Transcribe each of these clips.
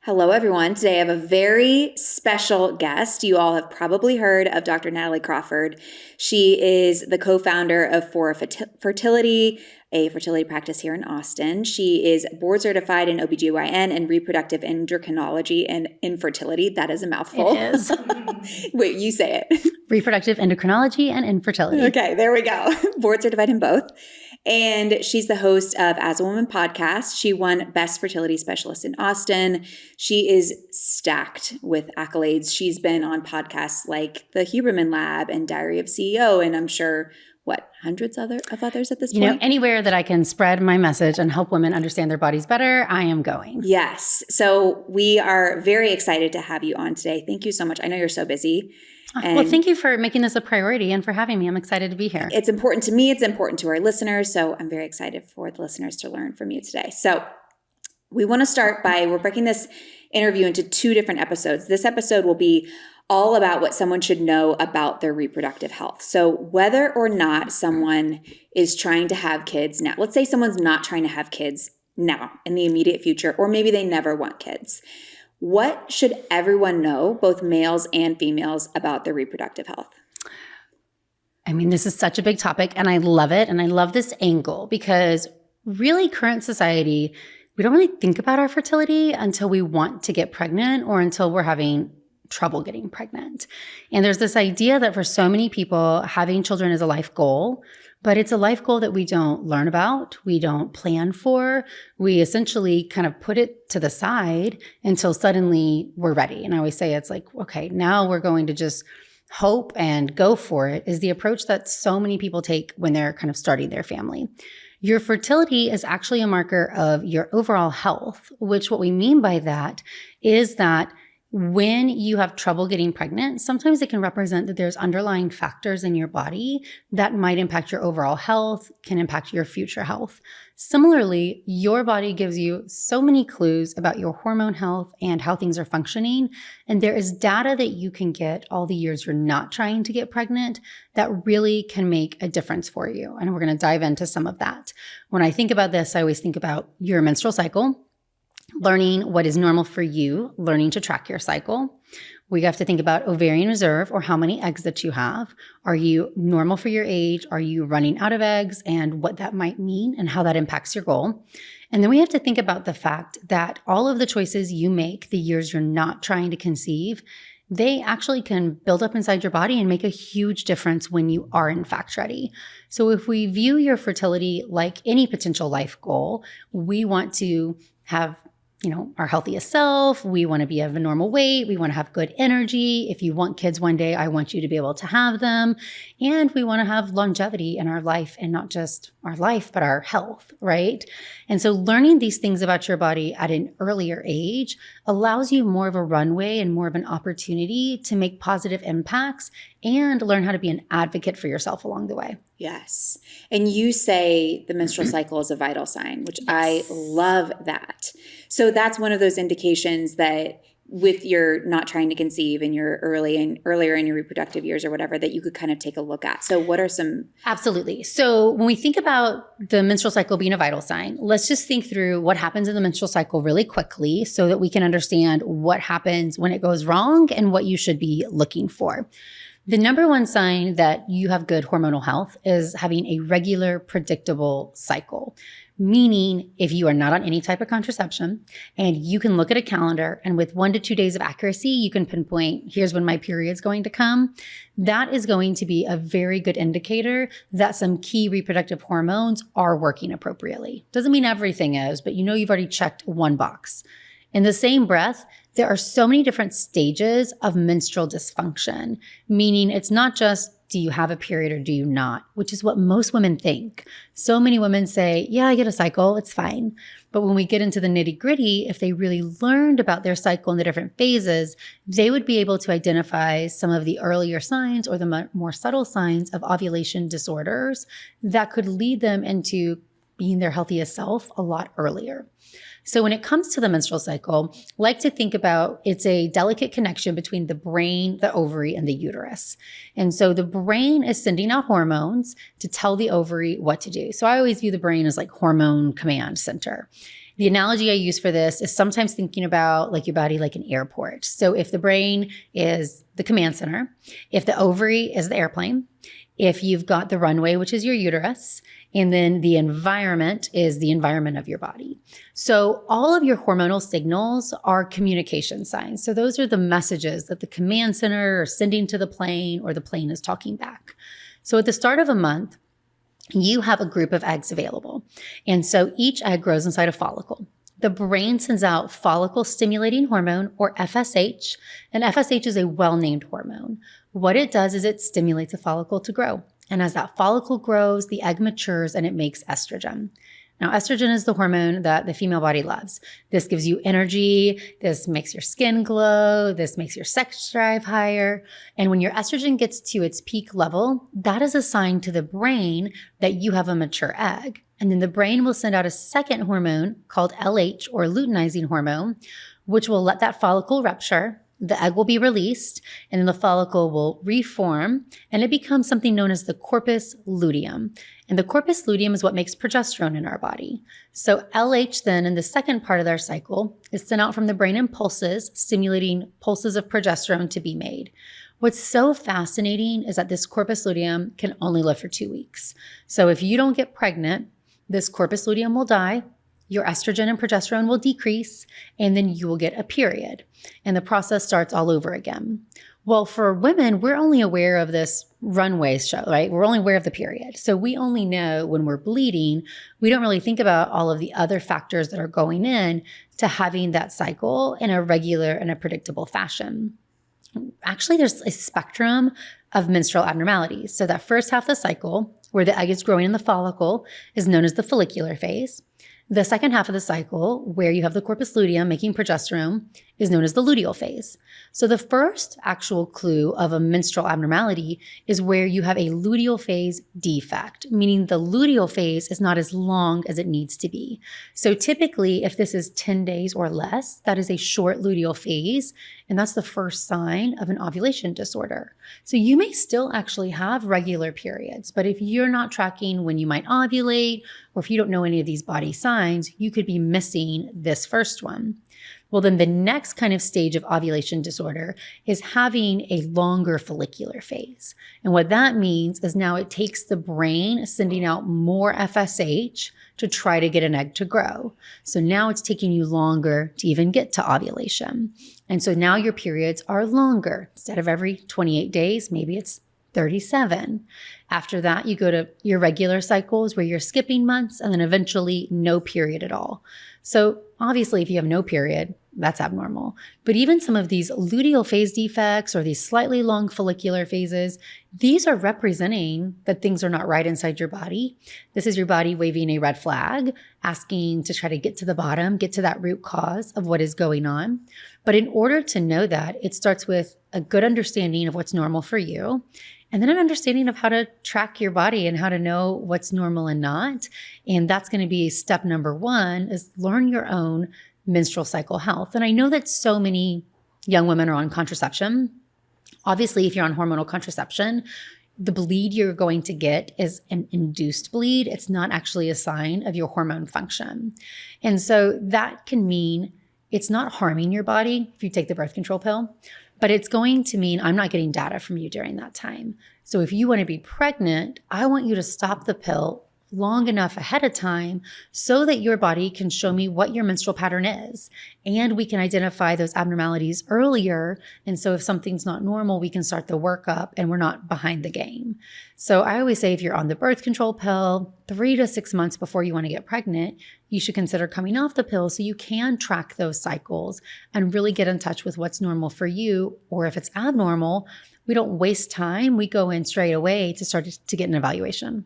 Hello, everyone. Today I have a very special guest. You all have probably heard of Dr. Natalie Crawford. She is the co-founder of Fertility, a fertility practice here in Austin. She is board certified in OBGYN and reproductive endocrinology and infertility. That is a mouthful. It is. Wait, you say it. Reproductive endocrinology and infertility. Okay, there we go. Board certified in both. And she's the host of As a Woman podcast. She won Best Fertility Specialist in Austin. She is stacked with accolades. She's been on podcasts like The Huberman Lab and Diary of CEO, and I'm sure, hundreds of others at this point? Anywhere that I can spread my message and help women understand their bodies better, I am going. Yes. So we are very excited to have you on today. Thank you so much. I know you're so busy. Well, thank you for making this a priority and for having me. I'm excited to be here. It's important to me. It's important to our listeners. So I'm very excited for the listeners to learn from you today. So we want to start we're breaking this interview into two different episodes. This episode will be all about what someone should know about their reproductive health. So whether or not someone is trying to have kids now, let's say someone's not trying to have kids now in the immediate future, or maybe they never want kids. What should everyone know, both males and females, about their reproductive health? I mean, this is such a big topic and I love it. And I love this angle because really current society, we don't really think about our fertility until we want to get pregnant or until we're having trouble getting pregnant. And there's this idea that for so many people, having children is a life goal, but it's a life goal that we don't learn about, we don't plan for. We essentially kind of put it to the side until suddenly we're ready. And I always say it's like, okay, now we're going to just hope and go for it, is the approach that so many people take when they're kind of starting their family. Your fertility is actually a marker of your overall health, which what we mean by that is that when you have trouble getting pregnant, sometimes it can represent that there's underlying factors in your body that might impact your overall health, can impact your future health. Similarly, your body gives you so many clues about your hormone health and how things are functioning. And there is data that you can get all the years you're not trying to get pregnant that really can make a difference for you. And we're going to dive into some of that. When I think about this, I always think about your menstrual cycle, learning what is normal for you, learning to track your cycle. We have to think about ovarian reserve, or how many eggs that you have. Are you normal for your age? Are you running out of eggs, and what that might mean and how that impacts your goal? And then we have to think about the fact that all of the choices you make the years you're not trying to conceive, they actually can build up inside your body and make a huge difference when you are in fact ready. So if we view your fertility like any potential life goal, we want to have our healthiest self. We want to be of a normal weight. We want to have good energy. If you want kids one day, I want you to be able to have them. And we want to have longevity in our life, and not just our life, but our health, right? And so learning these things about your body at an earlier age allows you more of a runway and more of an opportunity to make positive impacts and learn how to be an advocate for yourself along the way. Yes. And you say the menstrual cycle is a vital sign, which yes. I love that. So that's one of those indications that with your not trying to conceive in your earlier in your reproductive years or whatever, that you could kind of take a look at. So what are some? Absolutely. So when we think about the menstrual cycle being a vital sign, let's just think through what happens in the menstrual cycle really quickly so that we can understand what happens when it goes wrong and what you should be looking for. The number one sign that you have good hormonal health is having a regular, predictable cycle. Meaning, if you are not on any type of contraception and you can look at a calendar and with 1 to 2 days of accuracy, you can pinpoint, here's when my period's going to come. That is going to be a very good indicator that some key reproductive hormones are working appropriately. Doesn't mean everything is, but you've already checked one box. In the same breath, there are so many different stages of menstrual dysfunction, meaning it's not just, do you have a period or do you not? Which is what most women think. So many women say, yeah, I get a cycle, it's fine. But when we get into the nitty gritty, if they really learned about their cycle in the different phases, they would be able to identify some of the earlier signs or the more subtle signs of ovulation disorders that could lead them into being their healthiest self a lot earlier. So when it comes to the menstrual cycle, like to think about it's a delicate connection between the brain, the ovary, and the uterus. And so the brain is sending out hormones to tell the ovary what to do. So I always view the brain as like hormone command center. The analogy I use for this is sometimes thinking about like your body like an airport. So if the brain is the command center, if the ovary is the airplane, if you've got the runway, which is your uterus, and then the environment is the environment of your body. So all of your hormonal signals are communication signs. So those are the messages that the command center are sending to the plane or the plane is talking back. So at the start of a month, you have a group of eggs available. And so each egg grows inside a follicle. The brain sends out follicle stimulating hormone, or FSH, and FSH is a well-named hormone. What it does is it stimulates a follicle to grow. And as that follicle grows, the egg matures and it makes estrogen. Now, estrogen is the hormone that the female body loves. This gives you energy. This makes your skin glow. This makes your sex drive higher. And when your estrogen gets to its peak level, that is a sign to the brain that you have a mature egg. And then the brain will send out a second hormone called LH, or luteinizing hormone, which will let that follicle rupture. The egg will be released, and then the follicle will reform, and it becomes something known as the corpus luteum. And the corpus luteum is what makes progesterone in our body. So LH then, in the second part of their cycle, is sent out from the brain in pulses, stimulating pulses of progesterone to be made. What's so fascinating is that this corpus luteum can only live for 2 weeks. So if you don't get pregnant, this corpus luteum will die, your estrogen and progesterone will decrease, and then you will get a period. And the process starts all over again. Well, for women, we're only aware of this runway show, right? We're only aware of the period. So we only know when we're bleeding. We don't really think about all of the other factors that are going in to having that cycle in a regular and a predictable fashion. Actually, there's a spectrum of menstrual abnormalities. So that first half of the cycle, where the egg is growing in the follicle, is known as the follicular phase. The second half of the cycle, where you have the corpus luteum making progesterone, is known as the luteal phase. So the first actual clue of a menstrual abnormality is where you have a luteal phase defect, meaning the luteal phase is not as long as it needs to be. So typically, if this is 10 days or less, that is a short luteal phase, and that's the first sign of an ovulation disorder. So you may still actually have regular periods, but if you're not tracking when you might ovulate, or if you don't know any of these body signs, you could be missing this first one. Well, then the next kind of stage of ovulation disorder is having a longer follicular phase. And what that means is now it takes the brain sending out more FSH to try to get an egg to grow. So now it's taking you longer to even get to ovulation. And so now your periods are longer. Instead of every 28 days, maybe it's 37. After that, you go to your regular cycles where you're skipping months, and then eventually no period at all. So obviously, if you have no period, that's abnormal. But even some of these luteal phase defects or these slightly long follicular phases, these are representing that things are not right inside your body. This is your body waving a red flag, asking to try to get to the bottom, get to that root cause of what is going on. But in order to know that, it starts with a good understanding of what's normal for you, and then an understanding of how to track your body and how to know what's normal and not. And that's going to be step number one, is learn your own menstrual cycle health. And I know that so many young women are on contraception. Obviously, if you're on hormonal contraception, the bleed you're going to get is an induced bleed. It's not actually a sign of your hormone function. And so that can mean it's not harming your body if you take the birth control pill, but it's going to mean I'm not getting data from you during that time. So if you want to be pregnant, I want you to stop the pill long enough ahead of time so that your body can show me what your menstrual pattern is. And we can identify those abnormalities earlier. And so if something's not normal, we can start the workup and we're not behind the game. So I always say if you're on the birth control pill 3 to 6 months before you want to get pregnant, you should consider coming off the pill so you can track those cycles and really get in touch with what's normal for you. Or if it's abnormal, we don't waste time. We go in straight away to start to get an evaluation.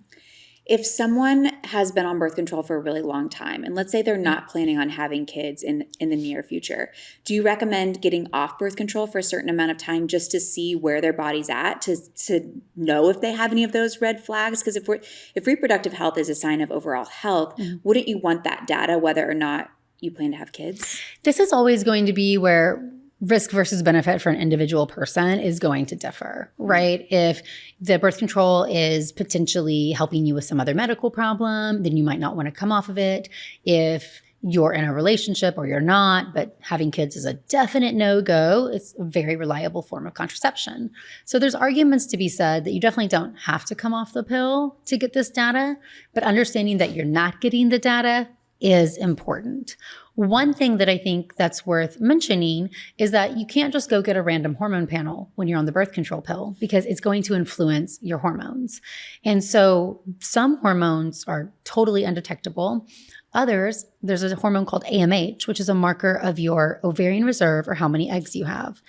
If someone has been on birth control for a really long time, and let's say they're not planning on having kids in the near future, do you recommend getting off birth control for a certain amount of time just to see where their body's at, to know if they have any of those red flags? Because if reproductive health is a sign of overall health, wouldn't you want that data whether or not you plan to have kids? This is always going to be where risk versus benefit for an individual person is going to differ, right? If the birth control is potentially helping you with some other medical problem, then you might not want to come off of it. If you're in a relationship or you're not, but having kids is a definite no-go. It's a very reliable form of contraception. So there's arguments to be said that you definitely don't have to come off the pill to get this data, but understanding that you're not getting the data is important. One thing that I think that's worth mentioning is that you can't just go get a random hormone panel when you're on the birth control pill because it's going to influence your hormones. And so some hormones are totally undetectable. Others, there's a hormone called AMH, which is a marker of your ovarian reserve or how many eggs you have.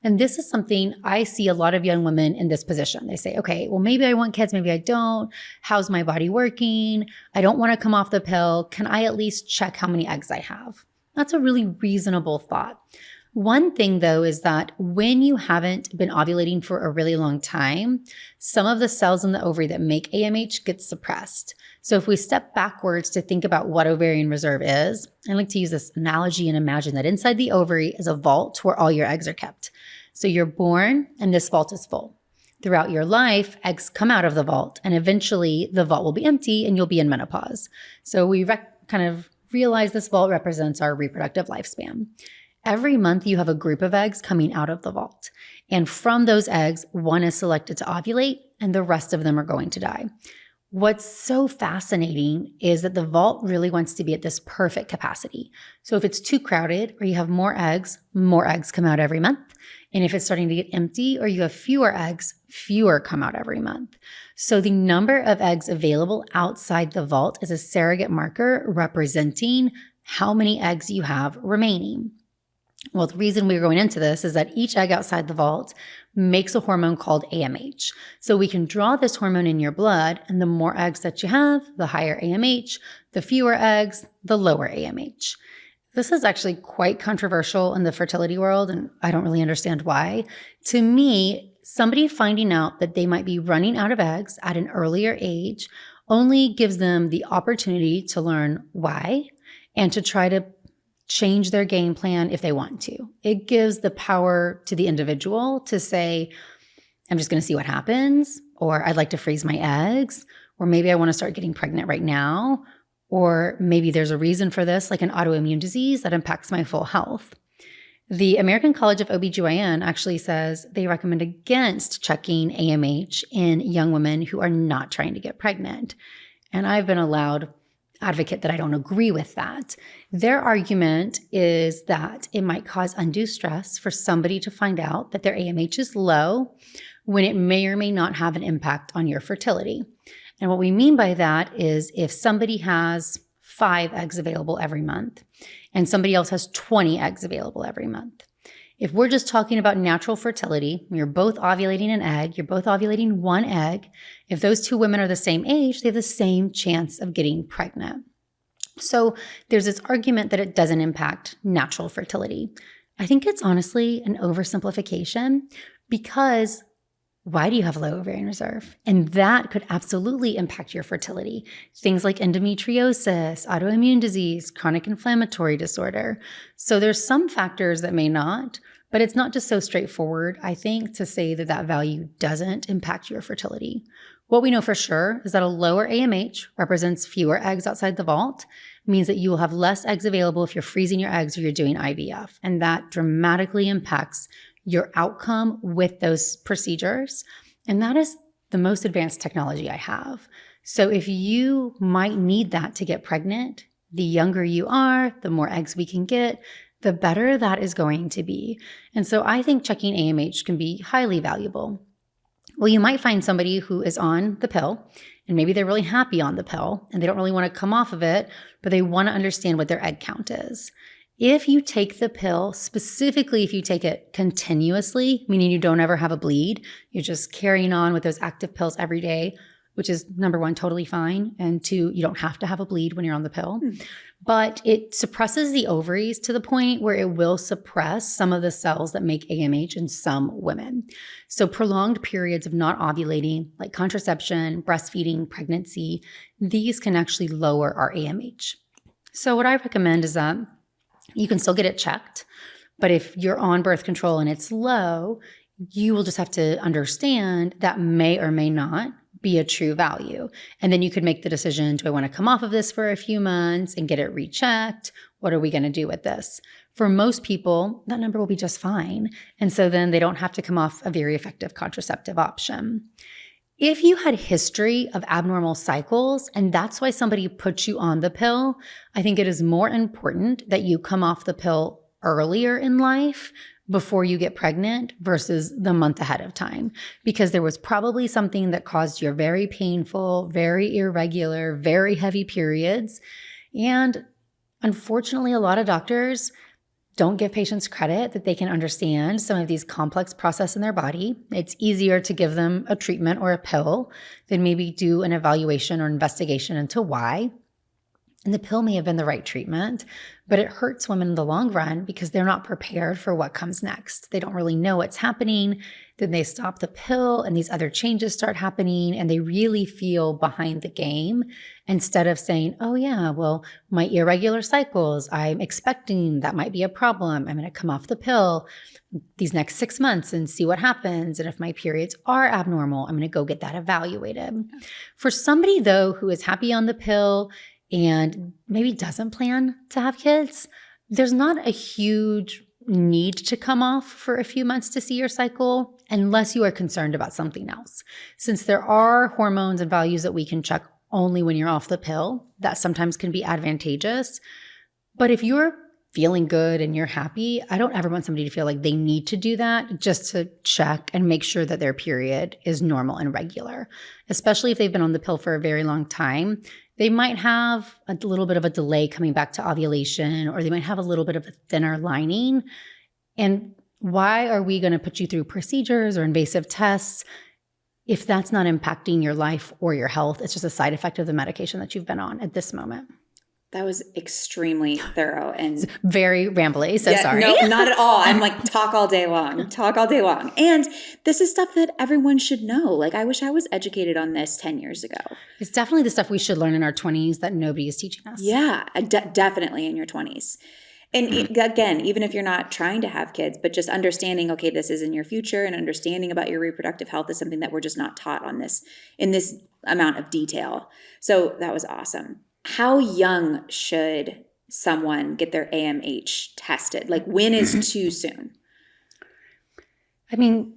And this is something I see a lot of young women in this position. They say, okay, well, maybe I want kids, maybe I don't. How's my body working? I don't want to come off the pill. Can I at least check how many eggs I have? That's a really reasonable thought. One thing though is that when you haven't been ovulating for a really long time, some of the cells in the ovary that make AMH get suppressed. So if we step backwards to think about what ovarian reserve is, I like to use this analogy and imagine that inside the ovary is a vault where all your eggs are kept. So you're born and this vault is full. Throughout your life, eggs come out of the vault and eventually the vault will be empty and you'll be in menopause. So we kind of realize this vault represents our reproductive lifespan. Every month you have a group of eggs coming out of the vault. And from those eggs, one is selected to ovulate and the rest of them are going to die. What's so fascinating is that the vault really wants to be at this perfect capacity. So if it's too crowded or you have more eggs come out every month. And if it's starting to get empty or you have fewer eggs, fewer come out every month. So the number of eggs available outside the vault is a surrogate marker representing how many eggs you have remaining. Well, the reason we're going into this is that each egg outside the vault makes a hormone called AMH. So we can draw this hormone in your blood, and the more eggs that you have, the higher AMH, the fewer eggs, the lower AMH. This is actually quite controversial in the fertility world, and I don't really understand why. To me, somebody finding out that they might be running out of eggs at an earlier age only gives them the opportunity to learn why and to try to change their game plan if they want to. It gives the power to the individual to say, I'm just going to see what happens, or I'd like to freeze my eggs, or maybe I want to start getting pregnant right now, or maybe there's a reason for this, like an autoimmune disease that impacts my full health. The American College of OBGYN actually says they recommend against checking AMH in young women who are not trying to get pregnant. And I've been a loud advocate that I don't agree with that. Their argument is that it might cause undue stress for somebody to find out that their AMH is low when it may or may not have an impact on your fertility. And what we mean by that is if somebody has 5 eggs available every month and somebody else has 20 eggs available every month. If we're just talking about natural fertility, you're both ovulating an egg, you're both ovulating 1 egg. If those 2 women are the same age, they have the same chance of getting pregnant. So there's this argument that it doesn't impact natural fertility. I think it's honestly an oversimplification because why do you have low ovarian reserve? And that could absolutely impact your fertility. Things like endometriosis, autoimmune disease, chronic inflammatory disorder. So there's some factors that may not, but it's not just so straightforward, I think, to say that that value doesn't impact your fertility. What we know for sure is that a lower AMH represents fewer eggs outside the vault, means that you will have less eggs available if you're freezing your eggs or you're doing IVF. And that dramatically impacts your outcome with those procedures. And that is the most advanced technology I have. So if you might need that to get pregnant, the younger you are, the more eggs we can get, the better that is going to be. And so I think checking AMH can be highly valuable. Well, you might find somebody who is on the pill and maybe they're really happy on the pill and they don't really want to come off of it, but they want to understand what their egg count is. If you take the pill, specifically if you take it continuously, meaning you don't ever have a bleed, you're just carrying on with those active pills every day, which is number 1, totally fine. And 2, you don't have to have a bleed when you're on the pill. But it suppresses the ovaries to the point where it will suppress some of the cells that make AMH in some women. So prolonged periods of not ovulating, like contraception, breastfeeding, pregnancy, these can actually lower our AMH. So what I recommend is that you can still get it checked, but if you're on birth control and it's low, you will just have to understand that may or may not be a true value. And then you could make the decision, do I want to come off of this for a few months and get it rechecked? What are we going to do with this? For most people, that number will be just fine. And so then they don't have to come off a very effective contraceptive option. If you had history of abnormal cycles, and that's why somebody put you on the pill, I think it is more important that you come off the pill earlier in life before you get pregnant versus the month ahead of time, because there was probably something that caused your very painful, very irregular, very heavy periods. And unfortunately, a lot of doctors don't give patients credit that they can understand some of these complex processes in their body. It's easier to give them a treatment or a pill than maybe do an evaluation or investigation into why. And the pill may have been the right treatment, but it hurts women in the long run because they're not prepared for what comes next. They don't really know what's happening. Then they stop the pill and these other changes start happening and they really feel behind the game instead of saying, oh yeah, well, my irregular cycles, I'm expecting that might be a problem. I'm going to come off the pill these next 6 months and see what happens. And if my periods are abnormal, I'm going to go get that evaluated. For somebody though, who is happy on the pill and maybe doesn't plan to have kids, there's not a huge need to come off for a few months to see your cycle unless you are concerned about something else. Since there are hormones and values that we can check only when you're off the pill, that sometimes can be advantageous. But if you're feeling good and you're happy, I don't ever want somebody to feel like they need to do that just to check and make sure that their period is normal and regular, especially if they've been on the pill for a very long time. They might have a little bit of a delay coming back to ovulation, or they might have a little bit of a thinner lining. And why are we going to put you through procedures or invasive tests if that's not impacting your life or your health? It's just a side effect of the medication that you've been on at this moment. That was extremely thorough and very rambly. So sorry. No, not at all. I'm like, talk all day long. And this is stuff that everyone should know. Like, I wish I was educated on this 10 years ago. It's definitely the stuff we should learn in our 20s that nobody is teaching us. Yeah, definitely in your 20s. And again, even if you're not trying to have kids, but just understanding, okay, this is in your future, and understanding about your reproductive health is something that we're just not taught on this in this amount of detail. So that was awesome. How young should someone get their AMH tested? Like, when is too soon? I mean,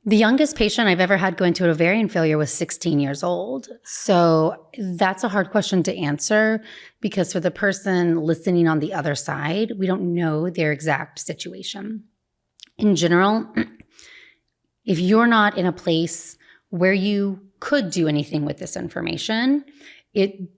the youngest patient I've ever had go into ovarian failure was 16 years old. So that's a hard question to answer because for the person listening on the other side, we don't know their exact situation. In general, if you're not in a place where you could do anything with this information,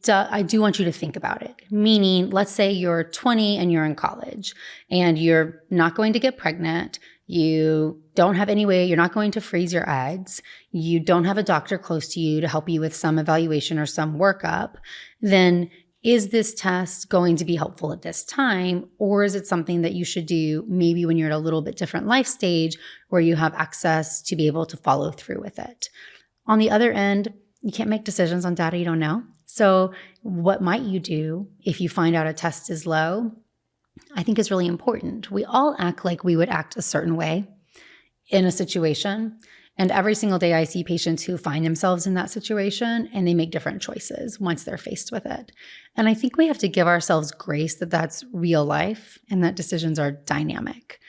I do want you to think about it. Meaning, let's say you're 20 and you're in college and you're not going to get pregnant. You don't have any way, you're not going to freeze your eggs. You don't have a doctor close to you to help you with some evaluation or some workup. Then is this test going to be helpful at this time? Or is it something that you should do maybe when you're at a little bit different life stage where you have access to be able to follow through with it? On the other end, you can't make decisions on data you don't know. So what might you do if you find out a test is low? I think is really important. We all act like we would act a certain way in a situation. And every single day I see patients who find themselves in that situation and they make different choices once they're faced with it. And I think we have to give ourselves grace that that's real life and that decisions are dynamic.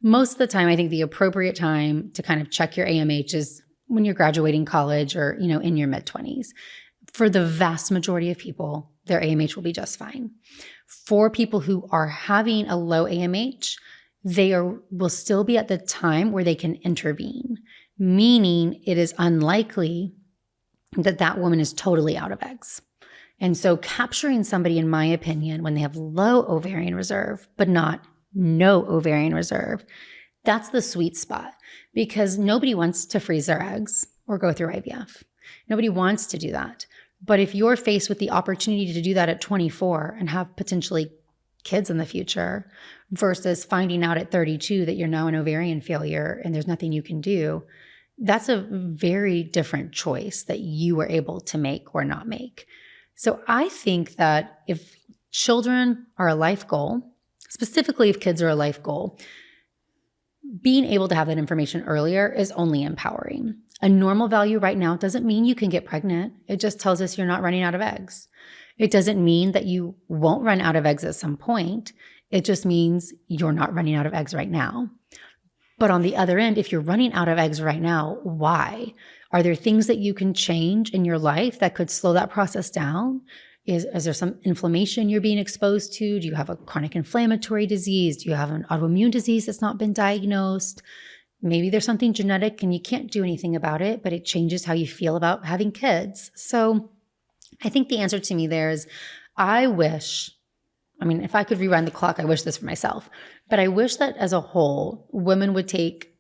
Most of the time, I think the appropriate time to kind of check your AMH is when you're graduating college or, in your mid-20s. For the vast majority of people, their AMH will be just fine. For people who are having a low AMH, will still be at the time where they can intervene, meaning it is unlikely that that woman is totally out of eggs. And so capturing somebody, in my opinion, when they have low ovarian reserve, but not no ovarian reserve, that's the sweet spot because nobody wants to freeze their eggs or go through IVF. Nobody wants to do that. But if you're faced with the opportunity to do that at 24 and have potentially kids in the future versus finding out at 32 that you're now an ovarian failure and there's nothing you can do, that's a very different choice that you were able to make or not make. So I think that if children are a life goal, specifically if kids are a life goal, being able to have that information earlier is only empowering. A normal value right now doesn't mean you can get pregnant. It just tells us you're not running out of eggs. It doesn't mean that you won't run out of eggs at some point. It just means you're not running out of eggs right now. But on the other end, if you're running out of eggs right now, why? Are there things that you can change in your life that could slow that process down? Is there some inflammation you're being exposed to? Do you have a chronic inflammatory disease? Do you have an autoimmune disease that's not been diagnosed? Maybe there's something genetic and you can't do anything about it, but it changes how you feel about having kids. So I think the answer to me there is if I could rewind the clock, I wish this for myself, but I wish that as a whole, women would take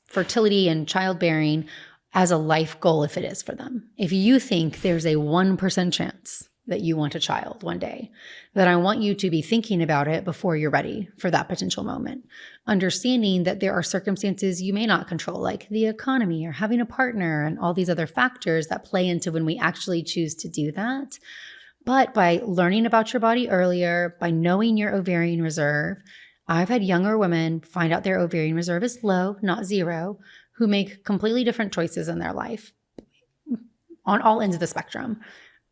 fertility and childbearing as a life goal if it is for them. If you think there's a 1% chance that you want a child one day, then I want you to be thinking about it before you're ready for that potential moment. Understanding that there are circumstances you may not control, like the economy or having a partner and all these other factors that play into when we actually choose to do that. But by learning about your body earlier, by knowing your ovarian reserve, I've had younger women find out their ovarian reserve is low, not zero, who make completely different choices in their life on all ends of the spectrum.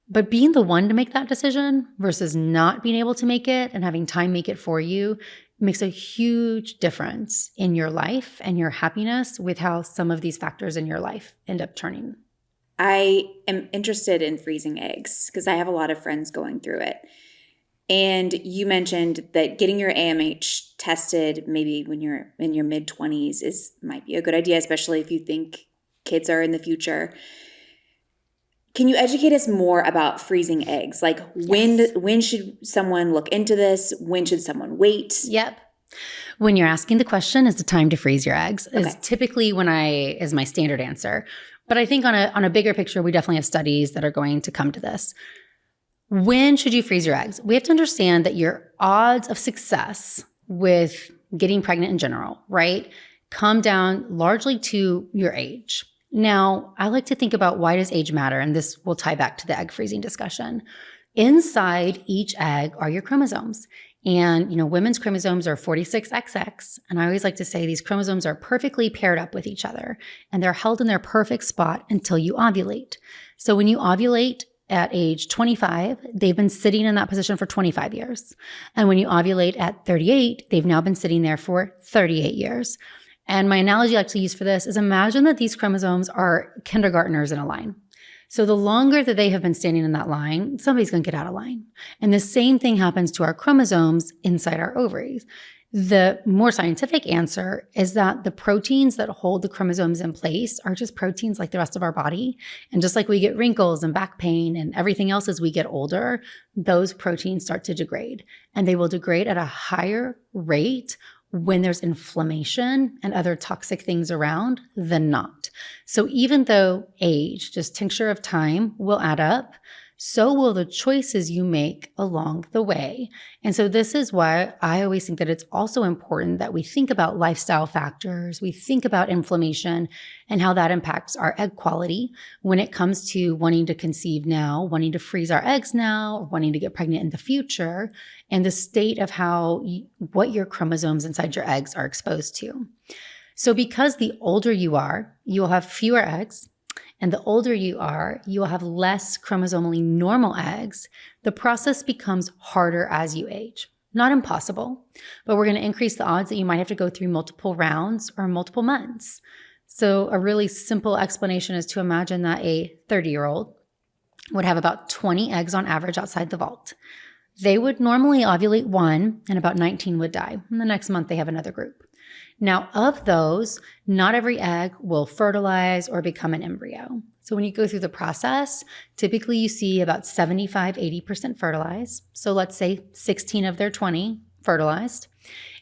But being the one to make that decision versus not being able to make it and having time make it for you makes a huge difference in your life and your happiness with how some of these factors in your life end up turning. I am interested in freezing eggs because I have a lot of friends going through it. And you mentioned that getting your AMH tested maybe when you're in your mid-20s might be a good idea, especially if you think kids are in the future. Can you educate us more about freezing eggs? Like when should someone look into this? When should someone wait? Yep. When you're asking the question, is the time to freeze your eggs? Is typically is my standard answer. But I think on a bigger picture, we definitely have studies that are going to come to this. When should you freeze your eggs? We have to understand that your odds of success with getting pregnant in general, right, come down largely to your age. Now, I like to think about why does age matter, and this will tie back to the egg freezing discussion. Inside each egg are your chromosomes. And, women's chromosomes are 46XX. And I always like to say these chromosomes are perfectly paired up with each other, and they're held in their perfect spot until you ovulate. So when you ovulate at age 25, they've been sitting in that position for 25 years. And when you ovulate at 38, they've now been sitting there for 38 years. And my analogy I like to use for this is imagine that these chromosomes are kindergartners in a line. So the longer that they have been standing in that line, somebody's going to get out of line. And the same thing happens to our chromosomes inside our ovaries. The more scientific answer is that the proteins that hold the chromosomes in place are just proteins like the rest of our body. And just like we get wrinkles and back pain and everything else as we get older, those proteins start to degrade. And they will degrade at a higher rate when there's inflammation and other toxic things around than not. So even though age, just tincture of time, will add up, so will the choices you make along the way. And so this is why I always think that it's also important that we think about lifestyle factors, we think about inflammation and how that impacts our egg quality when it comes to wanting to conceive now, wanting to freeze our eggs now, or wanting to get pregnant in the future, and the state of what your chromosomes inside your eggs are exposed to. So because the older you are, you will have fewer eggs. And the older you are, you will have less chromosomally normal eggs. The process becomes harder as you age. Not impossible, but we're going to increase the odds that you might have to go through multiple rounds or multiple months. So a really simple explanation is to imagine that a 30-year-old would have about 20 eggs on average outside the vault. They would normally ovulate one, and about 19 would die. And the next month, they have another group. Now, of those, not every egg will fertilize or become an embryo. So when you go through the process, typically you see about 75-80% fertilize. So let's say 16 of their 20 fertilized.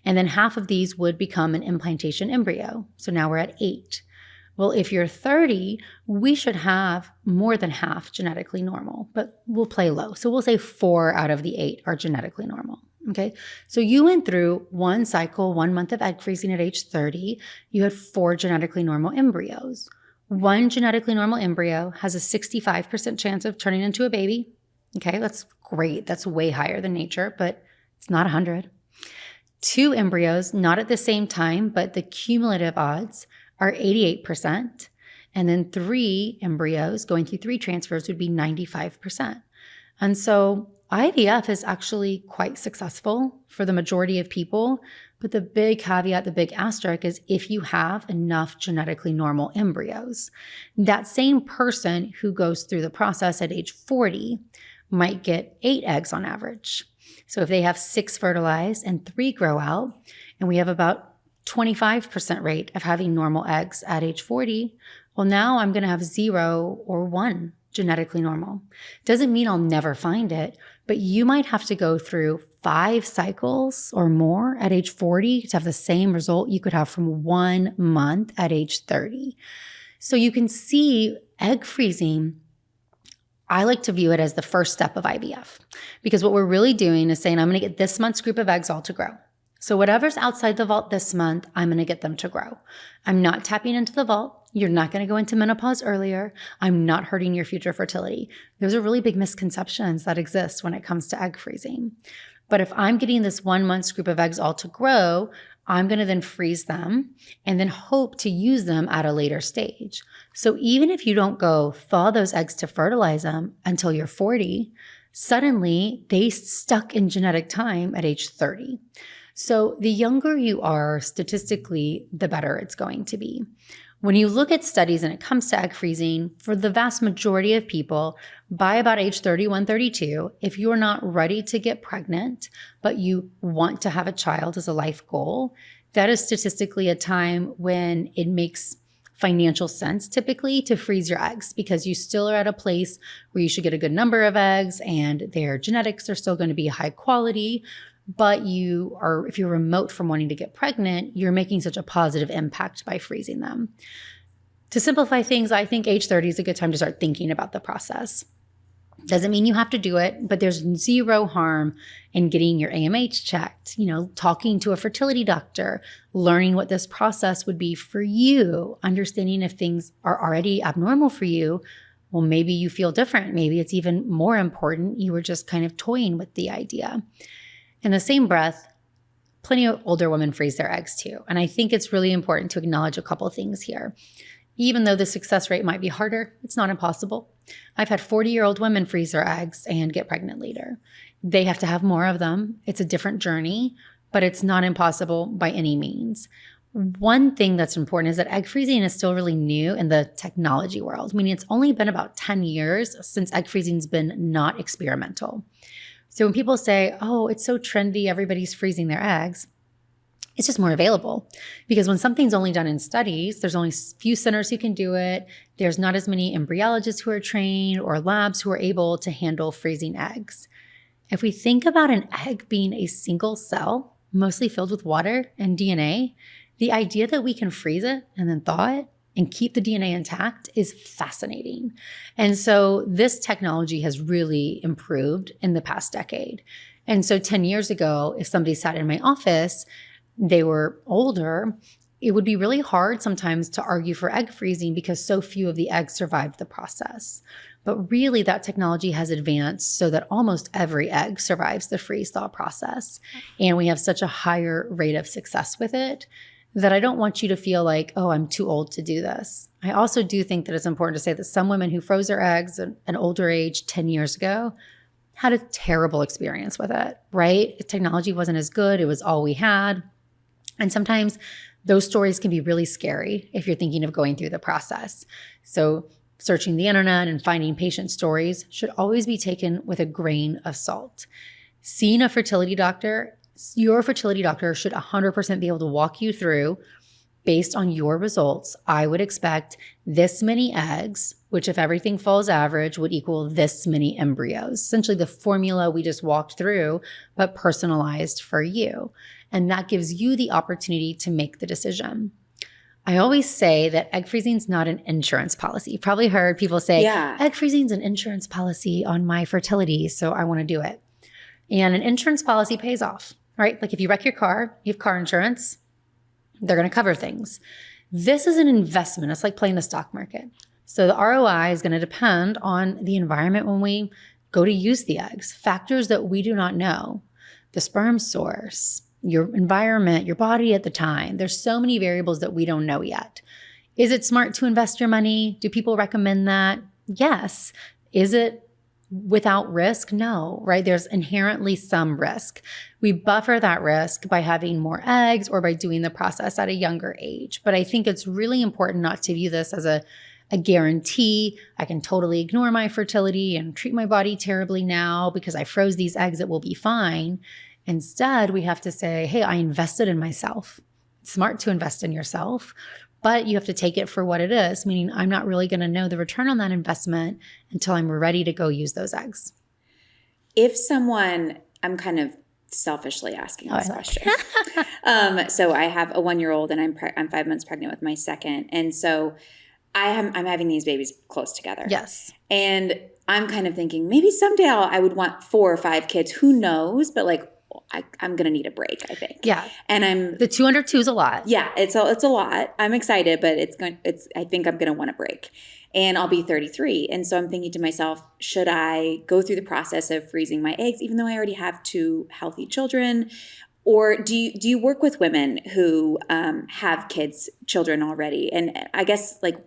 And then half of these would become an implantation embryo. So now we're at 8. Well, if you're 30, we should have more than half genetically normal, but we'll play low. So we'll say 4 out of the 8 are genetically normal. Okay, so you went through 1 cycle, 1 month of egg freezing at age 30. You had 4 genetically normal embryos. 1 genetically normal embryo has a 65% chance of turning into a baby. Okay, that's great. That's way higher than nature, but it's not 100. 2 embryos, not at the same time, but the cumulative odds are 88%. And then 3 embryos going through 3 transfers would be 95%. And so IVF is actually quite successful for the majority of people. But the big caveat, the big asterisk is if you have enough genetically normal embryos. That same person who goes through the process at age 40 might get 8 eggs on average. So if they have 6 fertilized and 3 grow out, and we have about 25% rate of having normal eggs at age 40, well, now I'm going to have 0 or 1 genetically normal. Doesn't mean I'll never find it, but you might have to go through 5 cycles or more at age 40 to have the same result you could have from 1 month at age 30. So you can see egg freezing, I like to view it as the first step of IVF, because what we're really doing is saying, I'm going to get this month's group of eggs all to grow. So whatever's outside the vault this month, I'm going to get them to grow. I'm not tapping into the vault. You're not going to go into menopause earlier. I'm not hurting your future fertility. Those are really big misconceptions that exist when it comes to egg freezing. But if I'm getting this 1 month's group of eggs all to grow, I'm going to then freeze them and then hope to use them at a later stage. So even if you don't go thaw those eggs to fertilize them until you're 40, suddenly they stuck in genetic time at age 30. So the younger you are, statistically, the better it's going to be. When you look at studies and it comes to egg freezing, for the vast majority of people, by about age 31, 32, if you're not ready to get pregnant, but you want to have a child as a life goal, that is statistically a time when it makes financial sense typically to freeze your eggs, because you still are at a place where you should get a good number of eggs and their genetics are still going to be high quality. But if you're remote from wanting to get pregnant, you're making such a positive impact by freezing them. To simplify things, I think age 30 is a good time to start thinking about the process. Doesn't mean you have to do it, but there's zero harm in getting your AMH checked, talking to a fertility doctor, learning what this process would be for you, understanding if things are already abnormal for you. Well, maybe you feel different. Maybe it's even more important. You were just kind of toying with the idea. In the same breath, plenty of older women freeze their eggs too. And I think it's really important to acknowledge a couple of things here. Even though the success rate might be harder, it's not impossible. I've had 40-year-old women freeze their eggs and get pregnant later. They have to have more of them. It's a different journey, but it's not impossible by any means. One thing that's important is that egg freezing is still really new in the technology world. Meaning it's only been about 10 years since egg freezing's been not experimental. So when people say, oh, it's so trendy, everybody's freezing their eggs, it's just more available. Because when something's only done in studies, there's only few centers who can do it. There's not as many embryologists who are trained or labs who are able to handle freezing eggs. If we think about an egg being a single cell, mostly filled with water and DNA, the idea that we can freeze it and then thaw it and keep the DNA intact is fascinating. And so this technology has really improved in the past decade. And so 10 years ago, if somebody sat in my office, they were older, it would be really hard sometimes to argue for egg freezing because so few of the eggs survived the process. But really that technology has advanced so that almost every egg survives the freeze-thaw process. And we have such a higher rate of success with it that I don't want you to feel like, oh, I'm too old to do this. I also do think that it's important to say that some women who froze their eggs at an older age 10 years ago had a terrible experience with it, right? Technology wasn't as good. It was all we had. And sometimes those stories can be really scary if you're thinking of going through the process. So searching the internet and finding patient stories should always be taken with a grain of salt. Seeing a fertility doctor, your fertility doctor should 100% be able to walk you through, based on your results, I would expect this many eggs, which if everything falls average would equal this many embryos. Essentially the formula we just walked through, but personalized for you. And that gives you the opportunity to make the decision. I always say that egg freezing is not an insurance policy. You've probably heard people say, egg freezing is an insurance policy on my fertility, so I want to do it. And an insurance policy pays off, right? Like if you wreck your car, you have car insurance, they're going to cover things. This is an investment. It's like playing the stock market. So the ROI is going to depend on the environment when we go to use the eggs, factors that we do not know, the sperm source, your environment, your body at the time. There's so many variables that we don't know yet. Is it smart to invest your money? Do people recommend that? Yes. Is it without risk? No, right? There's inherently some risk. We buffer that risk by having more eggs or by doing the process at a younger age. But I think it's really important not to view this as a guarantee. I can totally ignore my fertility and treat my body terribly now because I froze these eggs, it will be fine. Instead, we have to say, hey, I invested in myself. It's smart to invest in yourself, but you have to take it for what it is, meaning I'm not really going to know the return on that investment until I'm ready to go use those eggs. If someone, I'm kind of selfishly asking this question. So I have a 1-year-old and I'm 5 months pregnant with my second. And so I'm having these babies close together. Yes. And I'm kind of thinking maybe someday I would want 4 or 5 kids. Who knows? But like, I'm going to need a break, I think. Yeah. And the 2 under 2 is a lot. Yeah, it's a lot. I'm excited, but I think I'm going to want a break. And I'll be 33. And so I'm thinking to myself, should I go through the process of freezing my eggs, even though I already have 2 healthy children? Or do you work with women who have children already? And I guess, like,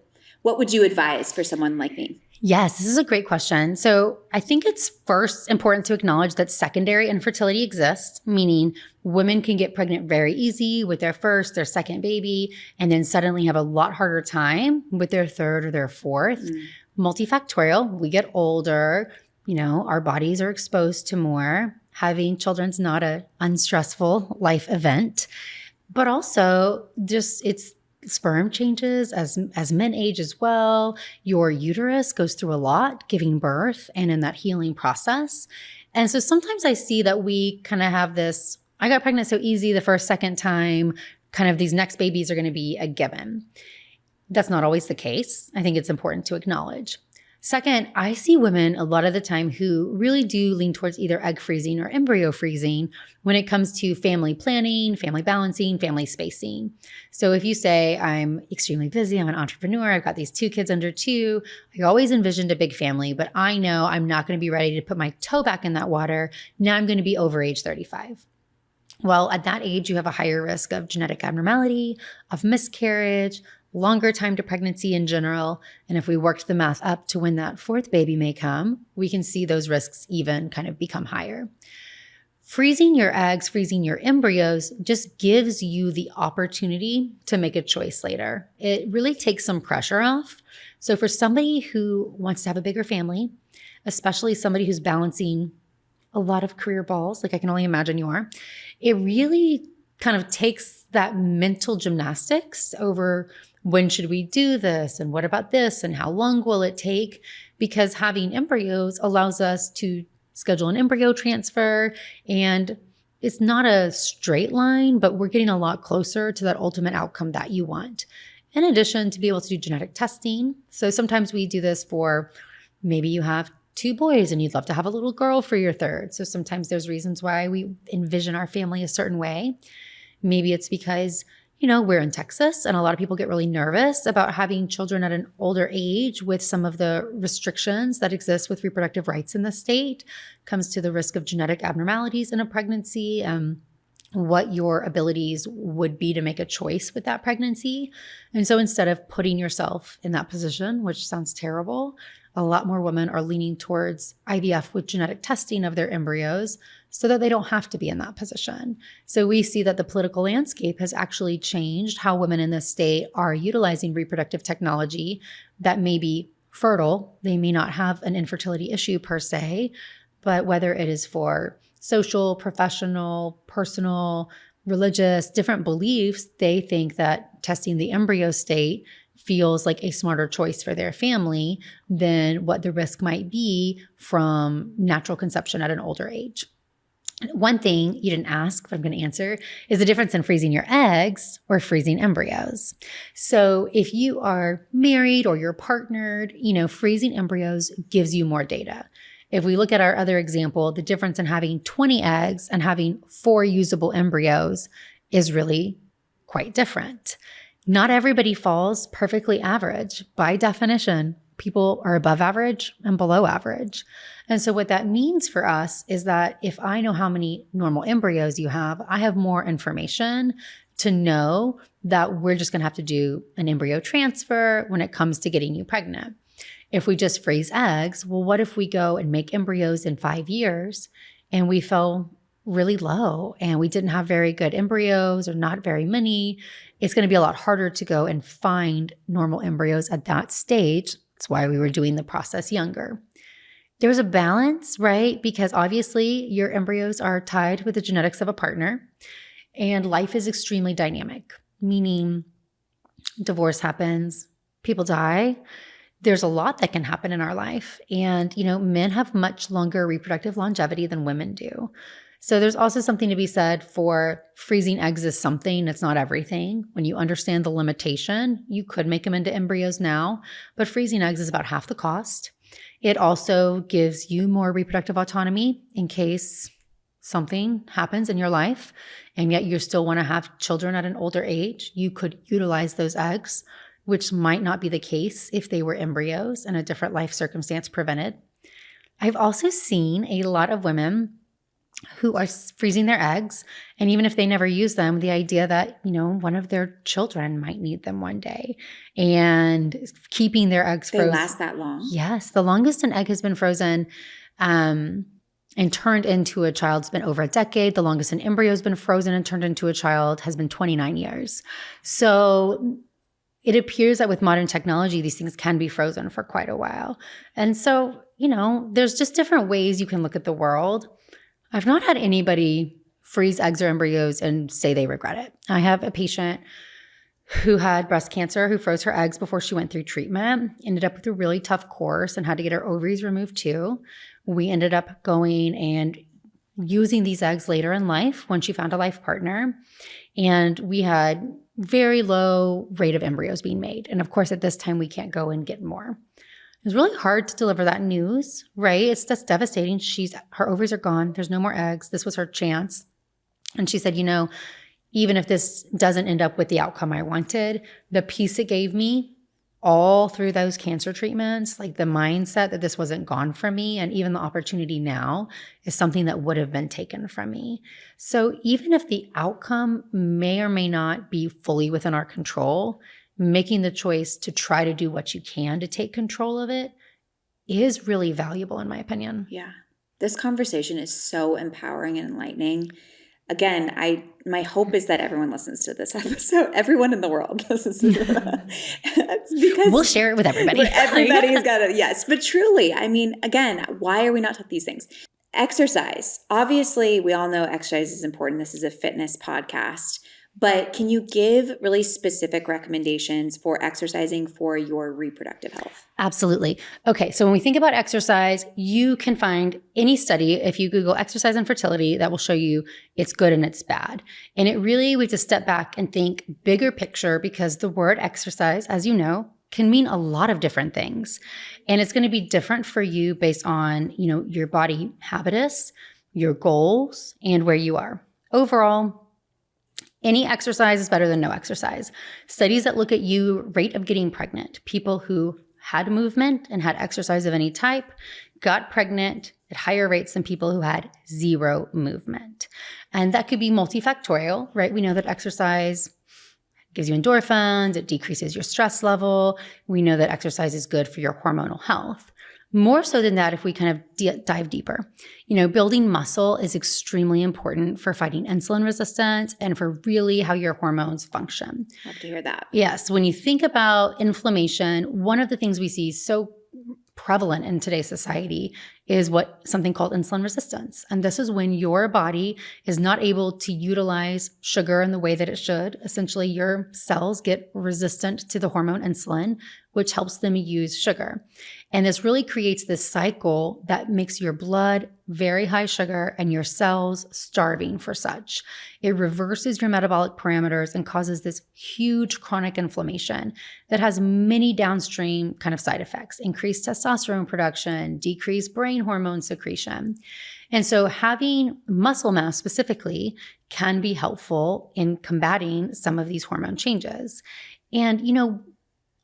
what would you advise for someone like me? Yes, this is a great question. So I think it's first important to acknowledge that secondary infertility exists, meaning women can get pregnant very easy with their first, their second baby, and then suddenly have a lot harder time with their third or their fourth. Multifactorial, we get older, our bodies are exposed to more. Having children's not an unstressful life event, but also just it's sperm changes as men age as well. Your uterus goes through a lot giving birth and in that healing process. And so sometimes I see that we kind of have this, I got pregnant so easy the first, second time, kind of these next babies are going to be a given. That's not always the case. I think it's important to acknowledge. Second, I see women a lot of the time who really do lean towards either egg freezing or embryo freezing when it comes to family planning, family balancing, family spacing. So if you say, I'm extremely busy, I'm an entrepreneur, I've got these 2 kids under 2, I always envisioned a big family, but I know I'm not going to be ready to put my toe back in that water. Now I'm going to be over age 35. Well, at that age, you have a higher risk of genetic abnormality, of miscarriage, longer time to pregnancy in general. And if we worked the math up to when that 4th baby may come, we can see those risks even kind of become higher. Freezing your eggs, freezing your embryos just gives you the opportunity to make a choice later. It really takes some pressure off. So for somebody who wants to have a bigger family, especially somebody who's balancing a lot of career balls, like I can only imagine you are, it really kind of takes that mental gymnastics over when should we do this and what about this and how long will it take? Because having embryos allows us to schedule an embryo transfer, and it's not a straight line, but we're getting a lot closer to that ultimate outcome that you want. In addition, to be able to do genetic testing. So sometimes we do this for maybe you have 2 boys and you'd love to have a little girl for your third. So sometimes there's reasons why we envision our family a certain way. Maybe it's because, we're in Texas and a lot of people get really nervous about having children at an older age with some of the restrictions that exist with reproductive rights in the state. Comes to the risk of genetic abnormalities in a pregnancy, what your abilities would be to make a choice with that pregnancy. And so instead of putting yourself in that position, which sounds terrible, a lot more women are leaning towards IVF with genetic testing of their embryos so that they don't have to be in that position. So we see that the political landscape has actually changed how women in this state are utilizing reproductive technology that may be fertile. They may not have an infertility issue per se, but whether it is for social, professional, personal, religious, different beliefs, they think that testing the embryo state feels like a smarter choice for their family than what the risk might be from natural conception at an older age. One thing you didn't ask, but I'm going to answer, is the difference in freezing your eggs or freezing embryos. So if you are married or you're partnered, freezing embryos gives you more data. If we look at our other example, the difference in having 20 eggs and having 4 usable embryos is really quite different. Not everybody falls perfectly average. By definition, people are above average and below average. And so what that means for us is that if I know how many normal embryos you have, I have more information to know that we're just going to have to do an embryo transfer when it comes to getting you pregnant. If we just freeze eggs, well, what if we go and make embryos in 5 years and we fell really low and we didn't have very good embryos or not very many? It's going to be a lot harder to go and find normal embryos at that stage. That's why we were doing the process younger. There's a balance, right? Because obviously your embryos are tied with the genetics of a partner, and life is extremely dynamic, meaning divorce happens, people die. There's a lot that can happen in our life. And, men have much longer reproductive longevity than women do. So there's also something to be said for freezing eggs is something, it's not everything. When you understand the limitation, you could make them into embryos now, but freezing eggs is about half the cost. It also gives you more reproductive autonomy in case something happens in your life, and yet you still want to have children at an older age. You could utilize those eggs, which might not be the case if they were embryos and a different life circumstance prevented. I've also seen a lot of women who are freezing their eggs, and even if they never use them, the idea that, one of their children might need them one day, and keeping their eggs frozen. They last that long? Yes. The longest an egg has been frozen and turned into a child's been over a decade. The longest an embryo has been frozen and turned into a child has been 29 years. So it appears that with modern technology, these things can be frozen for quite a while. And so, there's just different ways you can look at the world. I've not had anybody freeze eggs or embryos and say they regret it. I have a patient who had breast cancer who froze her eggs before she went through treatment, ended up with a really tough course and had to get her ovaries removed too. We ended up going and using these eggs later in life when she found a life partner. And we had very low rate of embryos being made. And of course, at this time, we can't go and get more. It was really hard to deliver that news, right? It's just devastating. Her ovaries are gone. There's no more eggs. This was her chance. And she said, even if this doesn't end up with the outcome I wanted, the peace it gave me all through those cancer treatments, like the mindset that this wasn't gone from me, and even the opportunity now is something that would have been taken from me. So even if the outcome may or may not be fully within our control, making the choice to try to do what you can to take control of it is really valuable, in my opinion. Yeah. This conversation is so empowering and enlightening. Again, my hope is that everyone listens to this episode. Everyone in the world listens to this. Because we'll share it with everybody. Everybody's got it. Yes. But truly, again, why are we not taught these things? Exercise. Obviously, we all know exercise is important. This is a fitness podcast. But can you give really specific recommendations for exercising for your reproductive health? Absolutely. Okay, so when we think about exercise, you can find any study, if you Google exercise and fertility, that will show you it's good and it's bad. And we have to step back and think bigger picture, because the word exercise, as you know, can mean a lot of different things. And it's going to be different for you based on, your body habitus, your goals, and where you are. Overall, any exercise is better than no exercise. Studies that look at rate of getting pregnant, people who had movement and had exercise of any type got pregnant at higher rates than people who had zero movement. And that could be multifactorial, right? We know that exercise gives you endorphins, it decreases your stress level. We know that exercise is good for your hormonal health. More so than that, if we kind of dive deeper, building muscle is extremely important for fighting insulin resistance and for really how your hormones function. Love to hear that. Yes. When you think about inflammation, one of the things we see so prevalent in today's society is something called insulin resistance. And this is when your body is not able to utilize sugar in the way that it should. Essentially, your cells get resistant to the hormone insulin, which helps them use sugar. And this really creates this cycle that makes your blood very high sugar and your cells starving for such. It reverses your metabolic parameters and causes this huge chronic inflammation that has many downstream kind of side effects: increased testosterone production, decreased brain hormone secretion. And so having muscle mass specifically can be helpful in combating some of these hormone changes. And,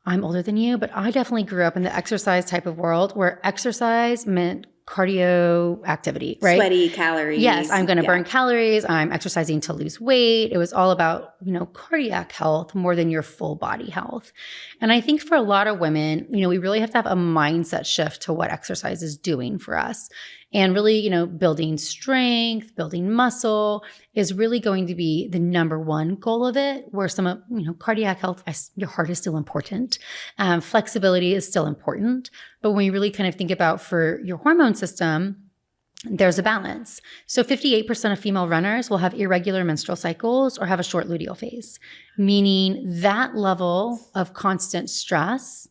I'm older than you, but I definitely grew up in the exercise type of world where exercise meant cardio activity, right? Sweaty calories. Yes, I'm going to burn calories. I'm exercising to lose weight. It was all about, cardiac health more than your full body health. And I think for a lot of women, we really have to have a mindset shift to what exercise is doing for us. And really, building strength, building muscle is really going to be the number one goal of it, where some of, cardiac health, your heart is still important. Flexibility is still important. But when you really kind of think about for your hormone system, there's a balance. So 58% of female runners will have irregular menstrual cycles or have a short luteal phase, meaning that level of constant stress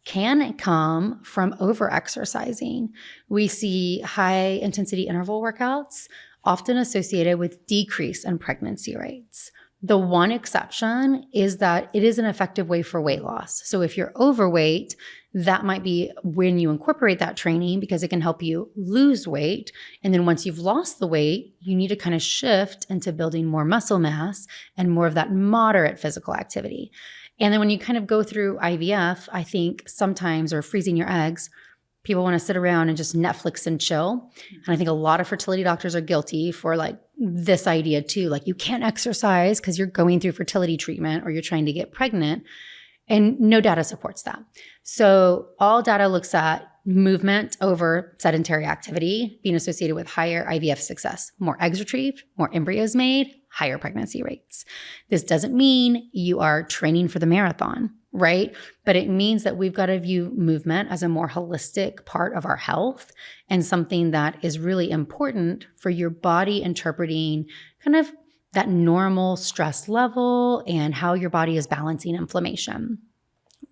can come from over-exercising. We see high-intensity interval workouts often associated with decrease in pregnancy rates. The one exception is that it is an effective way for weight loss. So if you're overweight, that might be when you incorporate that training because it can help you lose weight. And then once you've lost the weight, you need to kind of shift into building more muscle mass and more of that moderate physical activity. And then when you kind of go through IVF, I think sometimes, or freezing your eggs, people want to sit around and just Netflix and chill. And I think a lot of fertility doctors are guilty for like this idea too. Like you can't exercise because you're going through fertility treatment or you're trying to get pregnant. And no data supports that. So all data looks at movement over sedentary activity being associated with higher IVF success. More eggs retrieved, more embryos made, higher pregnancy rates. This doesn't mean you are training for the marathon, right? But it means that we've got to view movement as a more holistic part of our health and something that is really important for your body interpreting kind of that normal stress level and how your body is balancing inflammation.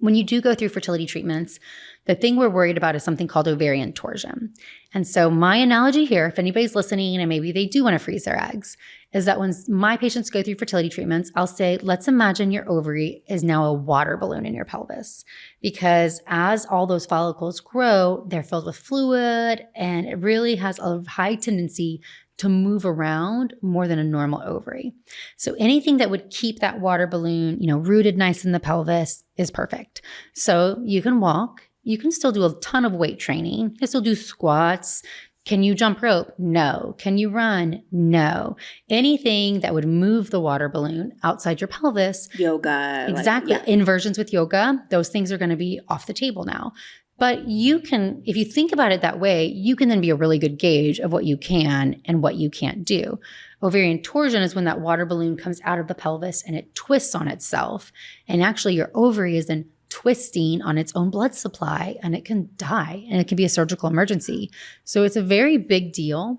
When you do go through fertility treatments, the thing we're worried about is something called ovarian torsion. And so my analogy here, if anybody's listening and maybe they do want to freeze their eggs, is that when my patients go through fertility treatments, I'll say, let's imagine your ovary is now a water balloon in your pelvis. Because as all those follicles grow, they're filled with fluid and it really has a high tendency to move around more than a normal ovary. So anything that would keep that water balloon, rooted nice in the pelvis is perfect. So you can walk, you can still do a ton of weight training. You can still do squats. Can you jump rope? No. Can you run? No. Anything that would move the water balloon outside your pelvis. Yoga. Exactly. Inversions with yoga, those things are going to be off the table now. But you can, if you think about it that way, you can then be a really good gauge of what you can and what you can't do. Ovarian torsion is when that water balloon comes out of the pelvis and it twists on itself. And actually your ovary is then twisting on its own blood supply and it can die and it can be a surgical emergency. So it's a very big deal.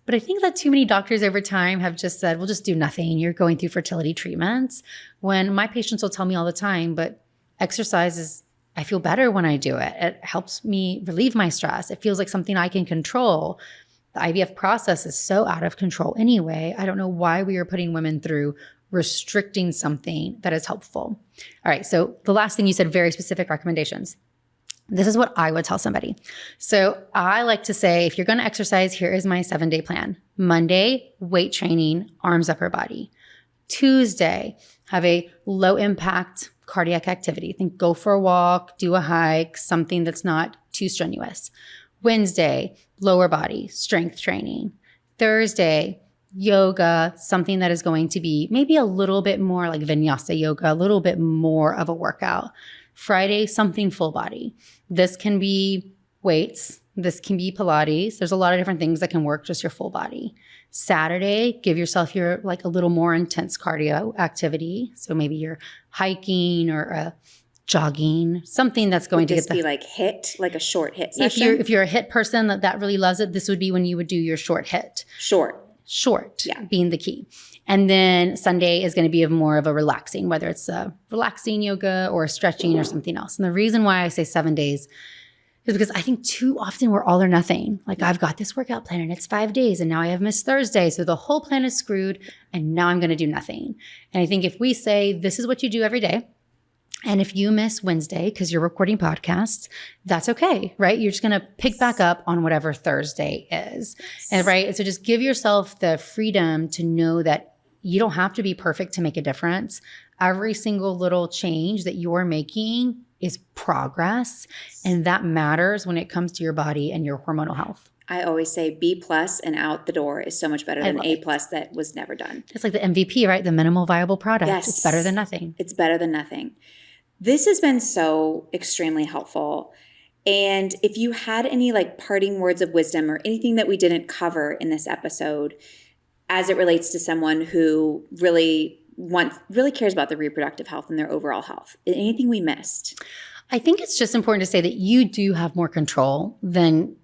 But I think that too many doctors over time have just said, well, just do nothing. You're going through fertility treatments. When my patients will tell me all the time, but exercise is, I feel better when I do it. It helps me relieve my stress. It feels like something I can control. The IVF process is so out of control anyway. I don't know why we are putting women through restricting something that is helpful. All right. So the last thing you said, very specific recommendations. This is what I would tell somebody. So I like to say, if you're going to exercise, here is my 7-day plan. Monday, weight training, arms, upper body. Tuesday, have a low impact cardiac activity. Think go for a walk, do a hike, something that's not too strenuous. Wednesday, lower body, strength training. Thursday, yoga, something that is going to be maybe a little bit more like vinyasa yoga, a little bit more of a workout. Friday, something full body. This can be weights. This can be Pilates. There's a lot of different things that can work just your full body. Saturday, give yourself your like a little more intense cardio activity. So maybe you're hiking or jogging, something that's going to get be like HIIT, like a short HIIT session? If you're a HIIT person that really loves it, this would be when you would do your short HIIT. Short being the key. And then Sunday is going to be more of a relaxing, whether it's a relaxing yoga or stretching or something else. And the reason why I say 7 days is because I think too often we're all or nothing. Like I've got this workout plan and it's 5 days and now I have missed Thursday. So the whole plan is screwed and now I'm going to do nothing. And I think if we say this is what you do every day, and if you miss Wednesday because you're recording podcasts, that's okay, right? You're just going to pick back up on whatever Thursday is. And right. So just give yourself the freedom to know that you don't have to be perfect to make a difference. Every single little change that you're making is progress. And that matters when it comes to your body and your hormonal health. I always say B plus and out the door is so much better than A plus that was never done. It's like the MVP, right? The minimal viable product. Yes. It's better than nothing. It's better than nothing. This has been so extremely helpful. And if you had any like parting words of wisdom or anything that we didn't cover in this episode as it relates to someone who really cares about their reproductive health and their overall health, anything we missed? I think it's just important to say that you do have more control than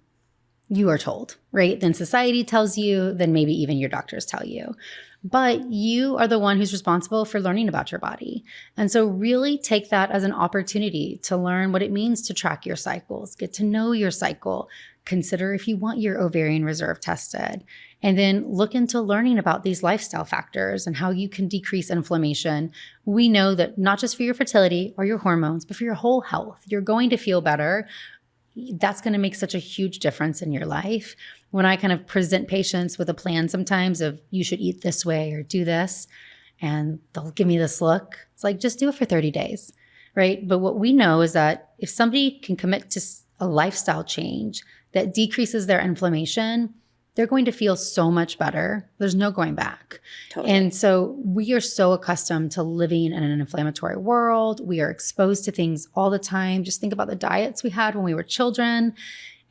you are told, right? Than society tells you, than maybe even your doctors tell you. But you are the one who's responsible for learning about your body. And so really take that as an opportunity to learn what it means to track your cycles, get to know your cycle, consider if you want your ovarian reserve tested, and then look into learning about these lifestyle factors and how you can decrease inflammation. We know that not just for your fertility or your hormones, but for your whole health, you're going to feel better. That's going to make such a huge difference in your life. When I kind of present patients with a plan sometimes of you should eat this way or do this, and they'll give me this look, it's like, just do it for 30 days, right? But what we know is that if somebody can commit to a lifestyle change that decreases their inflammation, they're going to feel so much better. There's no going back. Totally. And so we are so accustomed to living in an inflammatory world. We are exposed to things all the time. Just think about the diets we had when we were children.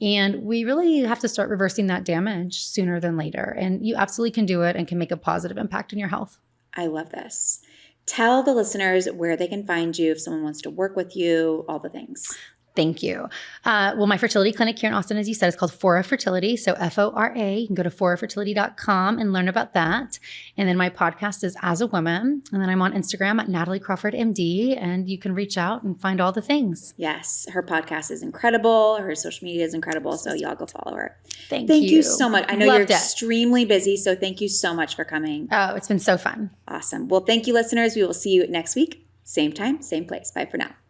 And we really have to start reversing that damage sooner than later. And you absolutely can do it and can make a positive impact in your health. I love this. Tell the listeners where they can find you if someone wants to work with you, all the things. Thank you. Well, my fertility clinic here in Austin, as you said, is called Fora Fertility. So Fora. You can go to forafertility.com and learn about that. And then my podcast is As a Woman. And then I'm on Instagram at Natalie Crawford MD. And you can reach out and find all the things. Yes. Her podcast is incredible. Her social media is incredible. So y'all go follow her. Thank you so much. I know Loved you're it. extremely busy. So thank you so much for coming. Oh, it's been so fun. Awesome. Well, thank you, listeners. We will see you next week. Same time, same place. Bye for now.